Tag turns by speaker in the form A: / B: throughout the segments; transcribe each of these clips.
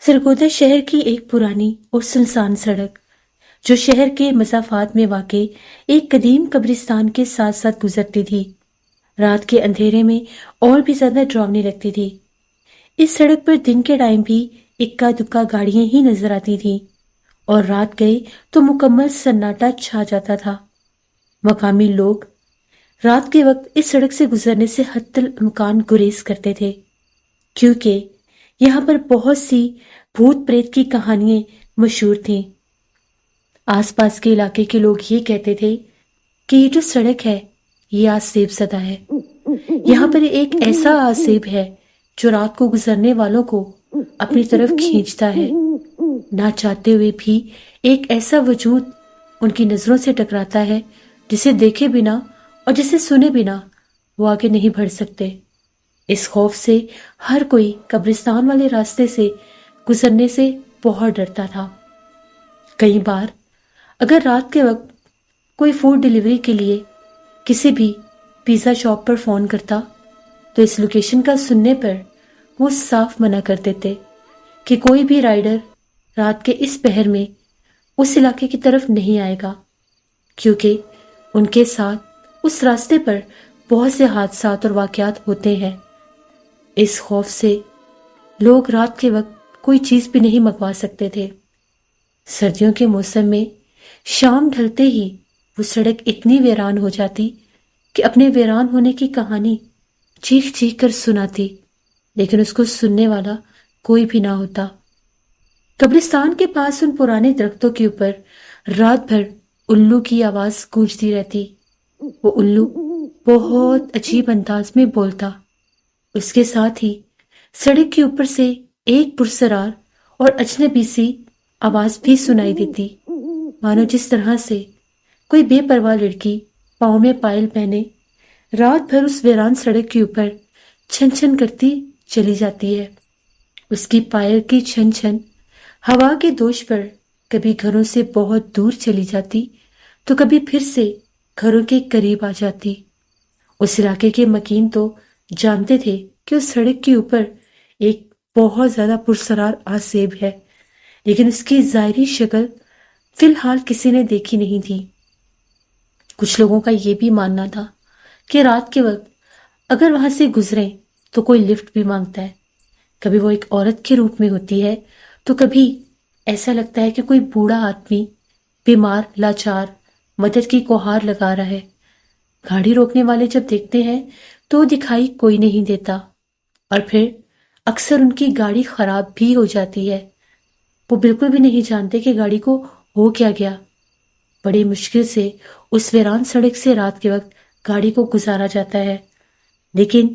A: سرگودا شہر کی ایک پرانی اور سنسان سڑک جو شہر کے مسافات میں واقع ایک قدیم قبرستان کے ساتھ ساتھ گزرتی تھی، رات کے اندھیرے میں اور بھی زیادہ ڈراؤنی لگتی تھی۔ اس سڑک پر دن کے ٹائم بھی اکا دکا گاڑیاں ہی نظر آتی تھیں اور رات گئے تو مکمل سناٹا چھا جاتا تھا۔ مقامی لوگ رات کے وقت اس سڑک سے گزرنے سے حتی الامکان گریز کرتے تھے، کیونکہ یہاں پر بہت سی بھوت پریت کی کہانیاں مشہور تھیں۔ آس پاس کے علاقے کے لوگ یہ کہتے تھے کہ یہ جو سڑک ہے یہ آسیب زدہ ہے، یہاں پر ایک ایسا آسیب ہے جو رات کو گزرنے والوں کو اپنی طرف کھینچتا ہے، نہ چاہتے ہوئے بھی ایک ایسا وجود ان کی نظروں سے ٹکراتا ہے جسے دیکھے بنا اور جسے سنے بنا وہ آگے نہیں بڑھ سکتے۔ اس خوف سے ہر کوئی قبرستان والے راستے سے گزرنے سے بہت ڈرتا تھا۔ کئی بار اگر رات کے وقت کوئی فوڈ ڈیلیوری کے لیے کسی بھی پیزا شاپ پر فون کرتا تو اس لوکیشن کا سننے پر وہ صاف منع کر دیتے کہ کوئی بھی رائڈر رات کے اس پہر میں اس علاقے کی طرف نہیں آئے گا، کیونکہ ان کے ساتھ اس راستے پر بہت سے حادثات اور واقعات ہوتے ہیں۔ اس خوف سے لوگ رات کے وقت کوئی چیز بھی نہیں منگوا سکتے تھے۔ سردیوں کے موسم میں شام ڈھلتے ہی وہ سڑک اتنی ویران ہو جاتی کہ اپنے ویران ہونے کی کہانی چیخ چیخ کر سناتی، لیکن اس کو سننے والا کوئی بھی نہ ہوتا۔ قبرستان کے پاس ان پرانے درختوں کے اوپر رات بھر الو کی آواز گونجتی رہتی۔ وہ الو بہت عجیب انداز میں بولتا، اس کے ساتھ ہی سڑک کے اوپر سے ایک پرسرار اور اجنبی سی آواز بھی سنائی دیتی، مانو جس طرح سے کوئی بے پرواہ لڑکی پاؤں میں پائل پہنے رات بھر اس ویران سڑک کے اوپر چھن چھن کرتی چلی جاتی ہے۔ اس کی پائل کی چھن چھن ہوا کے دوش پر کبھی گھروں سے بہت دور چلی جاتی تو کبھی پھر سے گھروں کے قریب آ جاتی۔ اس علاقے کے مکین تو جانتے تھے کہ اس سڑک کے اوپر ایک بہت زیادہ پرسرار آسیب ہے، لیکن اس کی ظاہری شکل فی الحال کسی نے دیکھی نہیں تھی۔ کچھ لوگوں کا یہ بھی ماننا تھا کہ رات کے وقت اگر وہاں سے گزریں تو کوئی لفٹ بھی مانگتا ہے، کبھی وہ ایک عورت کے روپ میں ہوتی ہے تو کبھی ایسا لگتا ہے کہ کوئی بوڑھا آدمی بیمار لاچار مدد کی گہار لگا رہا ہے۔ گاڑی روکنے والے جب دیکھتے ہیں تو دکھائی کوئی نہیں دیتا، اور پھر اکثر ان کی گاڑی خراب بھی ہو جاتی ہے۔ وہ بالکل بھی نہیں جانتے کہ گاڑی کو ہو کیا گیا۔ بڑی مشکل سے اس ویران سڑک سے رات کے وقت گاڑی کو گزارا جاتا ہے، لیکن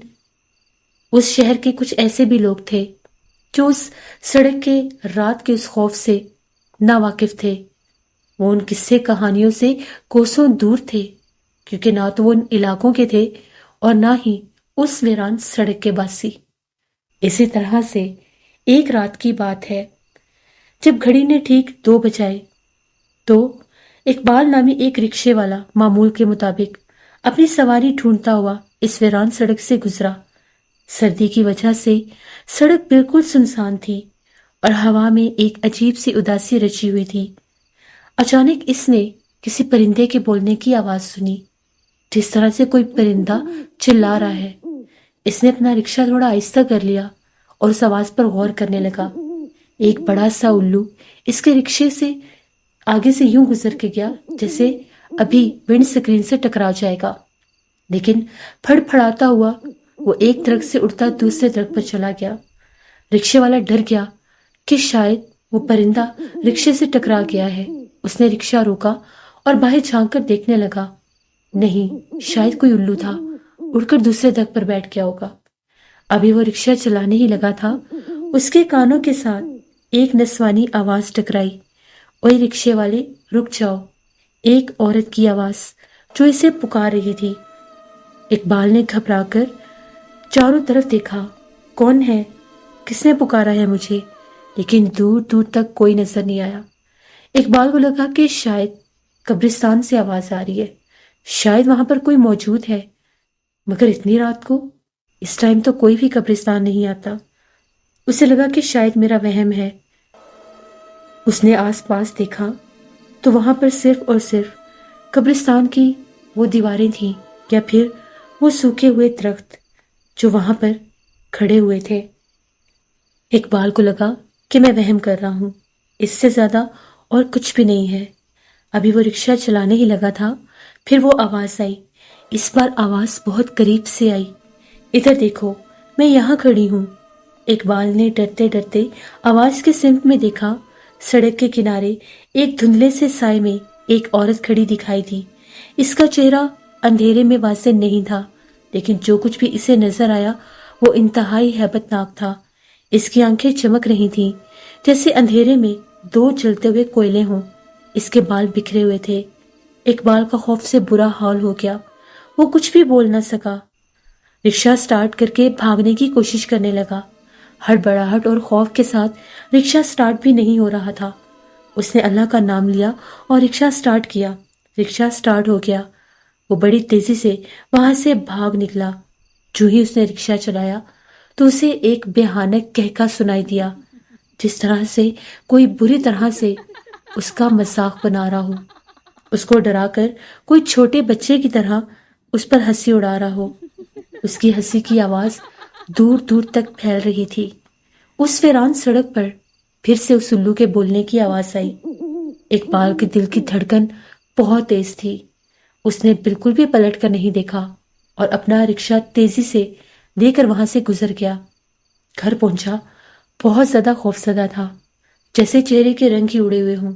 A: اس شہر کے کچھ ایسے بھی لوگ تھے جو اس سڑک کے رات کے اس خوف سے ناواقف تھے۔ وہ ان قصے کہانیوں سے کوسوں دور تھے، کیونکہ نہ تو وہ ان علاقوں کے تھے اور نہ ہی اس ویران سڑک کے باسی۔ اسی طرح سے ایک رات کی بات ہے، جب گھڑی نے ٹھیک 2 بجائے تو اقبال نامی ایک رکشے والا معمول کے مطابق اپنی سواری ڈھونڈتا ہوا اس ویران سڑک سے گزرا۔ سردی کی وجہ سے سڑک بالکل سنسان تھی اور ہوا میں ایک عجیب سی اداسی رچی ہوئی تھی۔ اچانک اس نے کسی پرندے کے بولنے کی آواز سنی، جس طرح سے کوئی پرندہ چلا رہا ہے۔ اس نے اپنا رکشہ تھوڑا آہستہ کر لیا اور اس آواز پر غور کرنے لگا۔ ایک بڑا سا الو اس کے رکشے سے آگے سے یوں گزر کے گیا جیسے ابھی ونڈ سکرین سے ٹکرا جائے گا، لیکن پھڑ پھڑاتا ہوا وہ ایک درخت سے اڑتا دوسرے درخت پر چلا گیا۔ رکشے والا ڈر گیا کہ شاید وہ پرندہ رکشے سے ٹکرا گیا ہے۔ اس نے رکشہ روکا اور باہر جھانک کر دیکھنے لگا، نہیں، شاید کوئی الو تھا، اڑ کر دوسرے درخت پر بیٹھ گیا ہوگا۔ ابھی وہ رکشہ چلانے ہی لگا تھا، اس کے کانوں کے ساتھ ایک نسوانی آواز ٹکرائی، اوے رکشے والے رک جاؤ۔ ایک عورت کی آواز جو اسے پکار رہی تھی۔ اقبال نے گھبرا کر چاروں طرف دیکھا، کون ہے؟ کس نے پکارا ہے مجھے؟ لیکن دور دور تک کوئی نظر نہیں آیا۔ اقبال کو لگا کہ شاید قبرستان سے آواز آ رہی ہے، شاید وہاں پر کوئی موجود ہے۔ مگر اتنی رات کو؟ اس ٹائم تو کوئی بھی قبرستان نہیں آتا۔ اسے لگا کہ شاید میرا وہم ہے۔ اس نے آس پاس دیکھا تو وہاں پر صرف اور صرف قبرستان کی وہ دیواریں تھیں یا پھر وہ سوکھے ہوئے درخت جو وہاں پر کھڑے ہوئے تھے۔ اقبال کو لگا کہ میں وہم کر رہا ہوں، اس سے زیادہ اور کچھ بھی نہیں ہے۔ ابھی وہ رکشہ چلانے ہی لگا تھا، پھر وہ آواز آئی۔ اس بار آواز بہت قریب سے آئی۔ ادھر دیکھو، میں یہاں کھڑی ہوں۔ اقبال نے ڈرتے ڈرتے آواز کے سمت میں دیکھا۔ سڑک کے کنارے ایک دھندلے سے سائے میں ایک عورت کھڑی دکھائی دی۔ اس کا چہرہ اندھیرے میں واضح نہیں تھا، لیکن جو کچھ بھی اسے نظر آیا وہ انتہائی ہیبت ناک تھا۔ اس کی آنکھیں چمک رہی تھیں جیسے اندھیرے میں دو جلتے ہوئے کوئلے ہوں۔ اس کے بال بکھرے ہوئے تھے۔ اقبال کا خوف سے برا حال ہو گیا۔ وہ کچھ بھی بول نہ سکا۔ رکشہ سٹارٹ کر کے بھاگنے کی کوشش کرنے لگا۔ ہڑبڑاہٹ اور خوف کے ساتھ رکشہ سٹارٹ بھی نہیں ہو رہا تھا۔ اس نے اللہ کا نام لیا اور رکشہ سٹارٹ کیا۔ رکشہ سٹارٹ ہو گیا۔ وہ بڑی تیزی سے وہاں سے بھاگ نکلا۔ جو ہی اس نے رکشہ چلایا تو اسے ایک بھیانک کہکا سنائی دیا، جس طرح سے کوئی بری طرح سے اس کا مذاق بنا رہا ہو، اس کو ڈرا کر کوئی چھوٹے بچے کی طرح اس پر ہنسی اڑا رہا ہو۔ اس کی ہنسی کی آواز دور دور تک پھیل رہی تھی۔ اس ویران سڑک پر پھر سے اس الو کے بولنے کی آواز آئی۔ اقبال کے دل کی دھڑکن بہت تیز تھی۔ اس نے بالکل بھی پلٹ کر نہیں دیکھا اور اپنا رکشہ تیزی سے لے کر وہاں سے گزر گیا۔ گھر پہنچا، بہت زیادہ خوفزدہ تھا، جیسے چہرے کے رنگ ہی اڑے ہوئے ہوں۔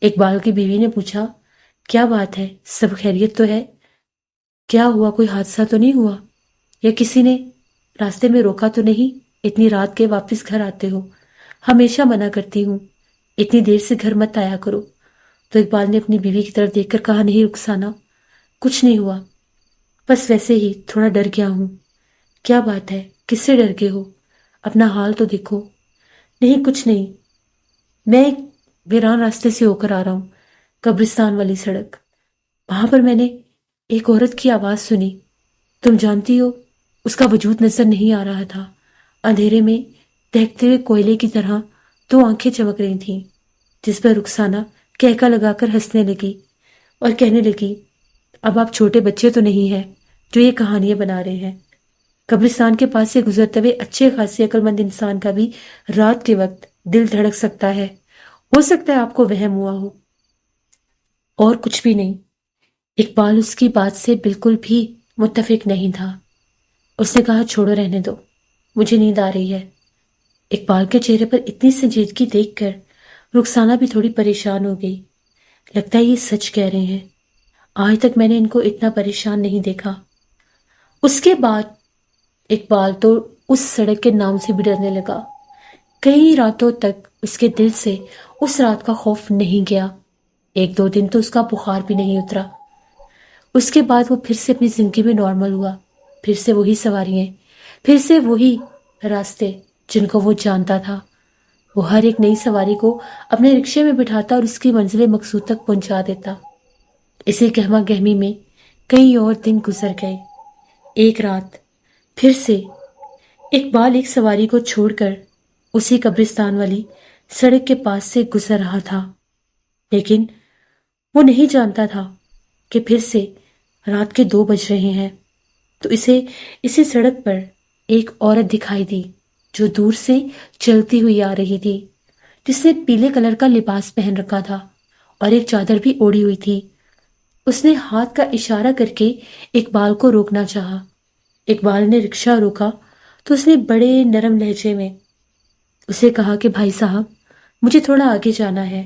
A: اقبال کی بیوی نے پوچھا، کیا بات ہے، سب خیریت تو ہے؟ کیا ہوا، کوئی حادثہ تو نہیں ہوا؟ یا کسی نے راستے میں روکا تو نہیں؟ اتنی رات کے واپس گھر آتے ہو، ہمیشہ منع کرتی ہوں اتنی دیر سے گھر مت آیا کرو۔ تو اقبال نے اپنی بیوی کی طرف دیکھ کر کہا، نہیں رخسانہ، کچھ نہیں ہوا، بس ویسے ہی تھوڑا ڈر گیا ہوں۔ کیا بات ہے، کس سے ڈر گئے ہو؟ اپنا حال تو دیکھو۔ نہیں کچھ نہیں، میں ایک ویران راستے سے ہو کر آ رہا ہوں، قبرستان والی سڑک۔ وہاں پر میں نے ایک عورت کی آواز سنی، تم جانتی ہو اس کا وجود نظر نہیں آ رہا تھا۔ اندھیرے میں دہکتے ہوئے کوئلے کی طرح دو آنکھیں چمک رہی تھیں، جس پر رخسانہ کہکا لگا کر ہنسنے لگی اور کہنے لگی، اب آپ چھوٹے بچے تو نہیں ہیں جو یہ کہانیاں بنا رہے ہیں۔ قبرستان کے پاس سے گزرتے ہوئے اچھے خاصے عقل مند انسان کا بھی رات کے وقت دل دھڑک سکتا ہے۔ ہو سکتا ہے آپ کو وہم ہوا ہو، اور کچھ بھی نہیں۔ اقبال اس کی بات سے بالکل بھی متفق نہیں تھا۔ اس نے کہا، چھوڑو، رہنے دو، مجھے نیند آ رہی ہے۔ اقبال کے چہرے پر اتنی سنجیدگی دیکھ کر رخسانہ بھی تھوڑی پریشان ہو گئی۔ لگتا ہے یہ سچ کہہ رہے ہیں، آج تک میں نے ان کو اتنا پریشان نہیں دیکھا۔ اس کے بعد اقبال تو اس سڑک کے نام سے بھی ڈرنے لگا۔ کئی راتوں تک اس کے دل سے اس رات کا خوف نہیں گیا۔ ایک دو دن تو اس کا بخار بھی نہیں اترا۔ اس کے بعد وہ پھر سے اپنی زندگی میں نارمل ہوا، پھر سے وہی سواریاں، پھر سے وہی راستے جن کو وہ جانتا تھا۔ وہ ہر ایک نئی سواری کو اپنے رکشے میں بٹھاتا اور اس کی منزل مقصود تک پہنچا دیتا۔ اسی گہما گہمی میں کئی اور دن گزر گئے۔ ایک رات پھر سے اقبال ایک سواری کو چھوڑ کر اسی قبرستان والی سڑک کے پاس سے گزر رہا تھا، لیکن وہ نہیں جانتا تھا کہ پھر سے رات کے 2 بج رہے ہیں۔ تو اسے اسی سڑک پر ایک عورت دکھائی دی جو دور سے چلتی ہوئی آ رہی تھی، جس نے پیلے کلر کا لباس پہن رکھا تھا اور ایک چادر بھی اوڑھی ہوئی تھی۔ اس نے ہاتھ کا اشارہ کر کے اقبال کو روکنا چاہا۔ اقبال نے رکشہ روکا تو اس نے بڑے نرم لہجے میں اسے کہا کہ بھائی صاحب، مجھے تھوڑا آگے جانا ہے،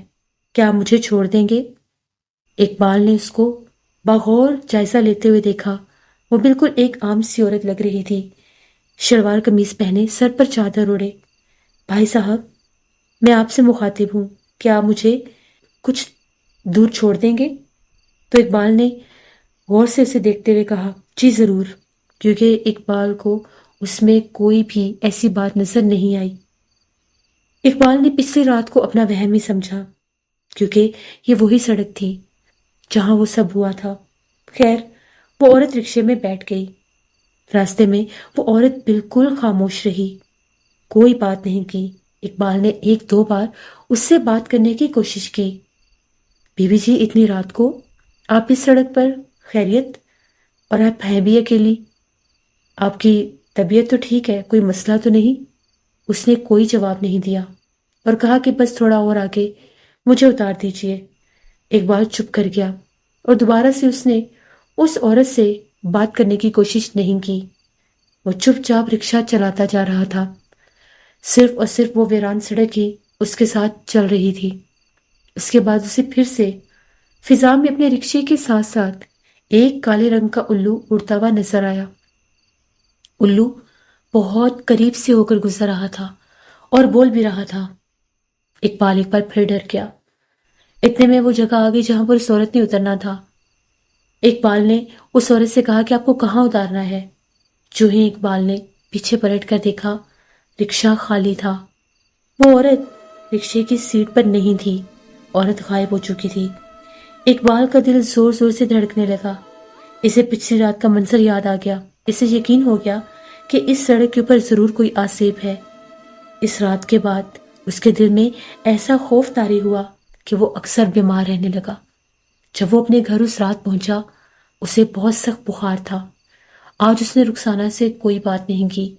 A: کیا آپ مجھے چھوڑ دیں گے؟ اقبال نے اس کو بغور جائزہ لیتے ہوئے دیکھا۔ وہ بالکل ایک عام سی عورت لگ رہی تھی، شلوار قمیض پہنے، سر پر چادر اوڑھے۔ بھائی صاحب، میں آپ سے مخاطب ہوں، کیا آپ مجھے کچھ دور چھوڑ دیں گے؟ تو اقبال نے غور سے اسے دیکھتے ہوئے کہا، جی ضرور، کیونکہ اقبال کو اس میں کوئی بھی ایسی بات نظر نہیں آئی۔ اقبال نے پچھلی رات کو اپنا وہم ہی سمجھا، کیونکہ یہ وہی سڑک تھی جہاں وہ سب ہوا تھا۔ خیر، وہ عورت رکشے میں بیٹھ گئی۔ راستے میں وہ عورت بالکل خاموش رہی، کوئی بات نہیں کی۔ اقبال نے ایک دو بار اس سے بات کرنے کی کوشش کی۔ بی بی جی، اتنی رات کو آپ اس سڑک پر؟ خیریت؟ اور آپ ہیں بھی اکیلی؟ آپ کی طبیعت تو ٹھیک ہے؟ کوئی مسئلہ تو نہیں؟ اس نے کوئی جواب نہیں دیا اور کہا کہ بس تھوڑا اور آگے مجھے اتار دیجیے۔ اقبال چپ کر گیا اور دوبارہ سے اس نے اس عورت سے بات کرنے کی کوشش نہیں کی۔ وہ چپ چاپ رکشہ چلاتا جا رہا تھا، صرف اور صرف وہ ویران سڑک ہی اس کے ساتھ چل رہی تھی۔ اس کے بعد اسے پھر سے فضا میں اپنے رکشے کے ساتھ ساتھ ایک کالے رنگ کا الو اڑتا ہوا نظر آیا۔ الو بہت قریب سے ہو کر گزر رہا تھا اور بول بھی رہا تھا۔ اقبال ایک بار پھر ڈر گیا۔ اتنے میں وہ جگہ آ گئی جہاں پر اس عورت نے اترنا تھا۔ اقبال نے اس عورت سے کہا کہ آپ کو کہاں اتارنا ہے؟ جو ہی اقبال نے پیچھے پلٹ کر دیکھا، رکشہ خالی تھا۔ وہ عورت رکشے کی سیٹ پر نہیں تھی، عورت غائب ہو چکی تھی۔ اقبال کا دل زور زور سے دھڑکنے لگا۔ اسے پچھلی رات کا منظر یاد آ گیا۔ اسے یقین ہو گیا کہ اس سڑک کے اوپر ضرور کوئی آسیب ہے۔ اس رات کے بعد اس کے دل میں ایسا خوف طاری ہوا کہ وہ اکثر بیمار رہنے لگا۔ جب وہ اپنے گھر اس رات پہنچا، اسے بہت سخت بخار تھا۔ آج اس نے رخسانہ سے کوئی بات نہیں کی،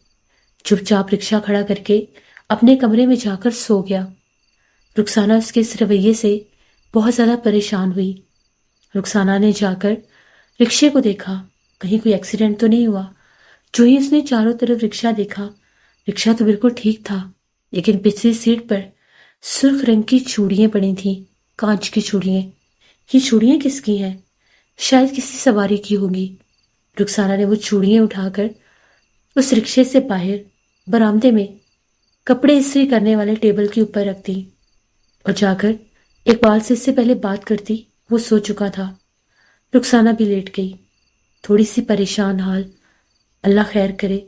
A: چپ چاپ رکشہ کھڑا کر کے اپنے کمرے میں جا کر سو گیا۔ رخسانہ اس کے اس رویے سے بہت زیادہ پریشان ہوئی۔ رخسانہ نے جا کر رکشے کو دیکھا، کہیں کوئی ایکسیڈنٹ تو نہیں ہوا۔ جو ہی اس نے چاروں طرف رکشہ دیکھا، رکشہ تو بالکل ٹھیک تھا، لیکن پچھلی سیٹ پر سرخ رنگ کی چوڑیاں پڑی تھیں، کانچ کی چوڑیاں۔ یہ چوڑیاں کس کی ہیں؟ شاید کسی سواری کی ہوگی۔ رخسانہ نے وہ چوڑیاں اٹھا کر اس رکشے سے باہر برآمدے میں کپڑے استری کرنے والے ٹیبل کے اوپر رکھ دی اور جا کر اقبال سے اس سے پہلے بات کرتی وہ سو چکا تھا۔ رخسانہ بھی لیٹ گئی، تھوڑی سی پریشان حال۔ اللہ خیر کرے،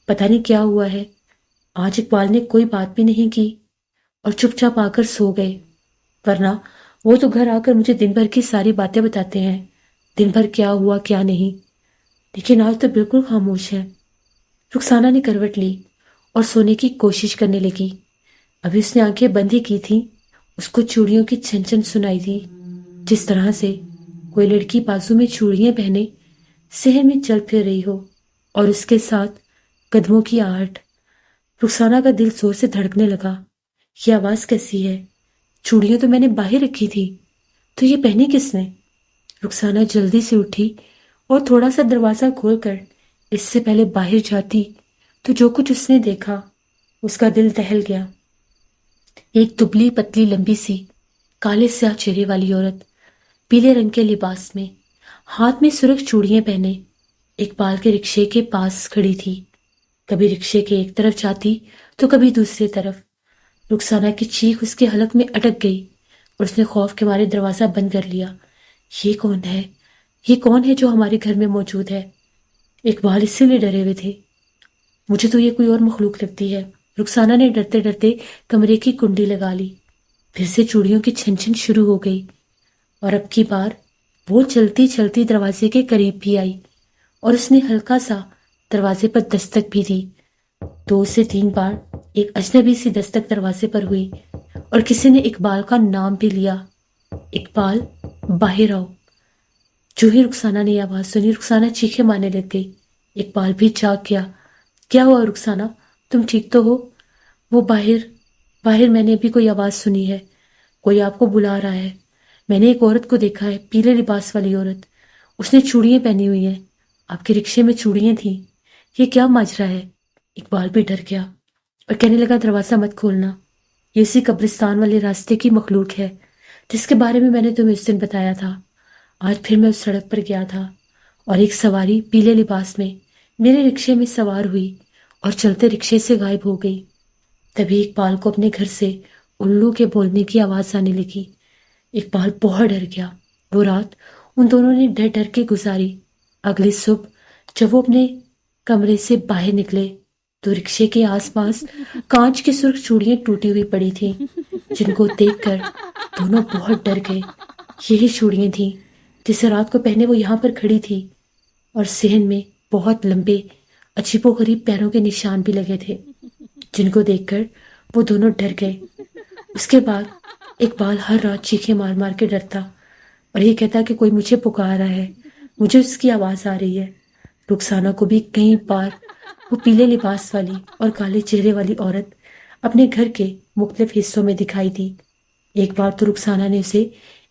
A: پتہ نہیں کیا ہوا ہے۔ آج اقبال نے کوئی بات بھی نہیں کی اور چپ چاپ آ کر سو گئے، ورنہ وہ تو گھر آ کر مجھے دن بھر کی ساری باتیں بتاتے ہیں، دن بھر کیا ہوا کیا نہیں، لیکن آج تو بالکل خاموش ہے۔ رخسانہ نے کروٹ لی اور سونے کی کوشش کرنے لگی۔ ابھی اس نے آنکھیں بند ہی کی تھی، اس کو چوڑیوں کی چھن چھن سنائی دی، جس طرح سے کوئی لڑکی بازو میں چوڑیاں پہنے صحن میں چل پھر رہی ہو، اور اس کے ساتھ قدموں کی آہٹ۔ رخسانہ کا دل زور سے دھڑکنے لگا۔ یہ آواز کیسی ہے؟ چوڑیاں تو میں نے باہر رکھی تھی، تو یہ پہنی کس نے؟ رخسانہ جلدی سے اٹھی اور تھوڑا سا دروازہ کھول کر اس سے پہلے باہر جاتی تو جو کچھ اس نے دیکھا، اس کا دل دہل گیا۔ ایک دبلی پتلی لمبی سی کالے سیاہ چہرے والی عورت پیلے رنگ کے لباس میں، ہاتھ میں سرخ چوڑیاں پہنے، اقبال کے رکشے کے پاس کھڑی تھی۔ کبھی رکشے کے ایک طرف جاتی تو کبھی دوسری طرف۔ رخسانہ کی چیخ اس کے حلق میں اٹک گئی اور اس نے خوف کے مارے دروازہ بند کر لیا۔ یہ کون ہے؟ یہ کون ہے جو ہمارے گھر میں موجود ہے؟ اقبال اسی لیے ڈرے ہوئے تھے۔ مجھے تو یہ کوئی اور مخلوق لگتی ہے۔ رخسانہ نے ڈرتے ڈرتے کمرے کی کنڈی لگا لی۔ پھر سے چوڑیوں کی چھن چھن شروع ہو گئی، اور اب کی بار وہ چلتی چلتی دروازے کے قریب بھی آئی اور اس نے ہلکا سا دروازے پر دستک بھی دی۔ 2 سے 3 بار ایک اجنبی سی دستک دروازے پر ہوئی اور کسی نے اقبال کا نام بھی لیا، اقبال باہر آؤ۔ جو ہی رخسانہ نے یہ آواز سنی، رخسانہ چیخیں مارنے لگ گئی۔ اقبال بھی جاگ گیا۔ کیا ہوا رخسانہ، تم ٹھیک تو ہو؟ وہ باہر میں نے ابھی کوئی آواز سنی ہے، کوئی آپ کو بلا رہا ہے۔ میں نے ایک عورت کو دیکھا ہے، پیلے لباس والی عورت، اس نے چوڑیاں پہنی ہوئی ہیں، آپ کے رکشے میں چوڑیاں تھیں۔ یہ کیا ماجرا ہے؟ اقبال بھی ڈر گیا اور کہنے لگا دروازہ مت کھولنا، یہ اسی قبرستان والے راستے کی مخلوق ہے جس کے بارے میں نے تمہیں اس دن بتایا تھا۔ آج پھر میں اس سڑک پر گیا تھا اور ایک سواری پیلے لباس میں میرے رکشے میں سوار ہوئی اور چلتے رکشے سے غائب ہو گئی۔ تبھی اقبال کو اپنے گھر سے الو کے بولنے کی آواز آنے لگی۔ اقبال بہت ڈر گیا۔ وہ رات ان دونوں نے ڈر ڈر کے گزاری۔ اگلی صبح جب وہ اپنے کمرے سے باہر نکلے تو رکشے کے آس پاس کانچ کی سرخ چوڑیاں ٹوٹی ہوئی پڑی تھیں، جن کو دیکھ کر دونوں بہت ڈر گئے۔ یہی چوڑیاں تھیں جسے رات کو پہنے وہ یہاں پر کھڑی تھی، اور صحن میں بہت لمبے عجیب و غریب پیروں کے نشان بھی لگے تھے، جن کو دیکھ کر وہ دونوں ڈر گئے۔ اس کے بعد اقبال ہر رات چیخیں مار مار کے ڈرتا اور یہ کہتا کہ کوئی مجھے پکار رہا ہے، مجھے اس کی آواز آ رہی ہے۔ رخسانہ کو بھی کئی بار وہ پیلے لباس والی اور کالے چہرے والی عورت اپنے گھر کے مختلف حصوں میں دکھائی دی۔ ایک بار تو رخسانہ نے اسے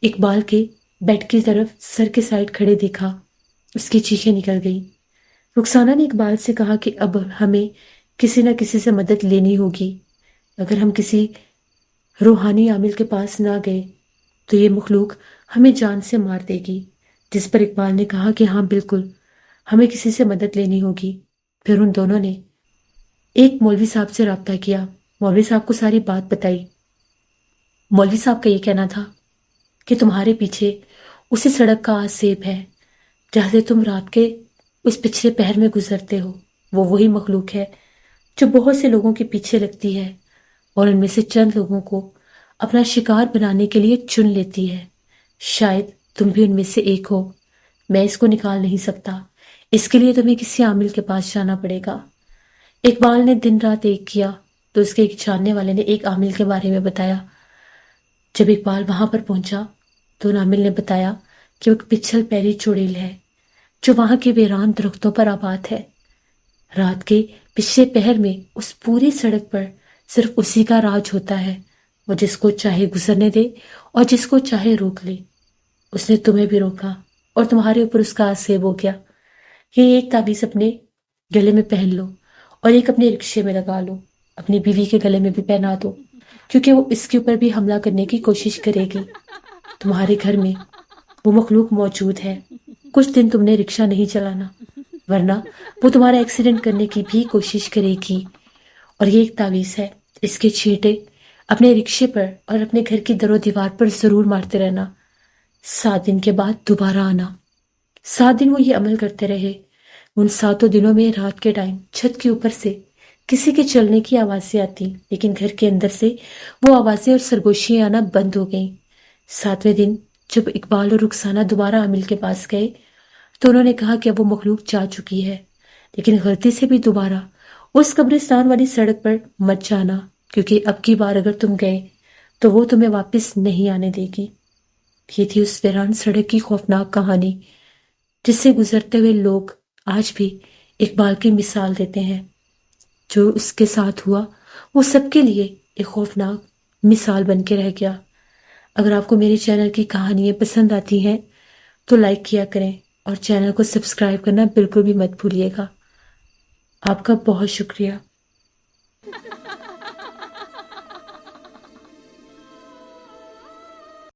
A: اقبال کے بیڈ کی طرف سر کے سائڈ کھڑے دیکھا۔ اس کی چیخیں نکل گئی۔ رخسانہ نے اقبال سے کہا کہ اب ہمیں کسی نہ کسی سے مدد لینی ہوگی۔ اگر ہم کسی روحانی عامل کے پاس نہ گئے تو یہ مخلوق ہمیں جان سے مار دے گی۔ جس پر اقبال نے کہا کہ ہاں بالکل، ہمیں کسی سے مدد لینی ہوگی۔ پھر ان دونوں نے ایک مولوی صاحب سے رابطہ کیا، مولوی صاحب کو ساری بات بتائی۔ مولوی صاحب کا یہ کہنا تھا کہ تمہارے پیچھے اسی سڑک کا آسیب ہے جہاں سے تم رات کے اس پچھلے پہر میں گزرتے ہو۔ وہ وہی مخلوق ہے جو بہت سے لوگوں کے پیچھے لگتی ہے اور ان میں سے چند لوگوں کو اپنا شکار بنانے کے لیے چن لیتی ہے۔ شاید تم بھی ان میں سے ایک ہو۔ میں اس کو نکال نہیں سکتا، اس کے لیے تمہیں کسی عامل کے پاس جانا پڑے گا۔ اقبال نے دن رات ایک کیا تو اس کے ایک جاننے والے نے ایک عامل کے بارے میں بتایا۔ جب اقبال وہاں پر پہنچا تو ان عامل نے بتایا کہ وہ ایک پچھل پیری چڑیل ہے جو وہاں کے ویران درختوں پر آباد ہے۔ رات کے پچھلے پہر میں اس پوری سڑک پر صرف اسی کا راج ہوتا ہے۔ وہ جس کو چاہے گزرنے دے اور جس کو چاہے روک لے۔ اس نے تمہیں بھی روکا اور تمہارے اوپر اس کا آسیب ہو گیا۔ یہ ایک تعویذ اپنے گلے میں پہن لو اور ایک اپنے رکشے میں لگا لو، اپنی بیوی کے گلے میں بھی پہنا دو، کیونکہ وہ اس کے اوپر بھی حملہ کرنے کی کوشش کرے گی۔ تمہارے گھر میں وہ مخلوق موجود ہے۔ کچھ دن تم نے رکشہ نہیں چلانا، ورنہ وہ تمہارا ایکسیڈنٹ کرنے کی بھی کوشش کرے گی۔ اور یہ ایک تعویذ ہے، اس کے چھینٹے اپنے رکشے پر اور اپنے گھر کی در و دیوار پر ضرور مارتے رہنا۔ 7 دن کے بعد دوبارہ آنا۔ 7 دن وہ یہ عمل کرتے رہے۔ ان 7 دنوں میں رات کے ٹائم چھت کے اوپر سے کسی کے چلنے کی آوازیں آتی، لیکن گھر کے اندر سے وہ آوازیں اور سرگوشیاں آنا بند ہو گئیں۔ 7ویں دن جب اقبال اور رخسانہ دوبارہ عامل کے پاس گئے تو انہوں نے کہا کہ اب وہ مخلوق جا چکی ہے، لیکن غلطی سے بھی دوبارہ اس قبرستان والی سڑک پر مت جانا، کیونکہ اب کی بار اگر تم گئے تو وہ تمہیں واپس نہیں آنے دے گی۔ یہ تھی اس ویران سڑک کی خوفناک کہانی، جس سے گزرتے ہوئے لوگ آج بھی اقبال کی مثال دیتے ہیں۔ جو اس کے ساتھ ہوا وہ سب کے لیے ایک خوفناک مثال بن کے رہ گیا۔ اگر آپ کو میرے چینل کی کہانیاں پسند آتی ہیں تو لائک کیا کریں اور چینل کو سبسکرائب کرنا بالکل بھی مت بھولیے گا۔ آپ کا بہت شکریہ۔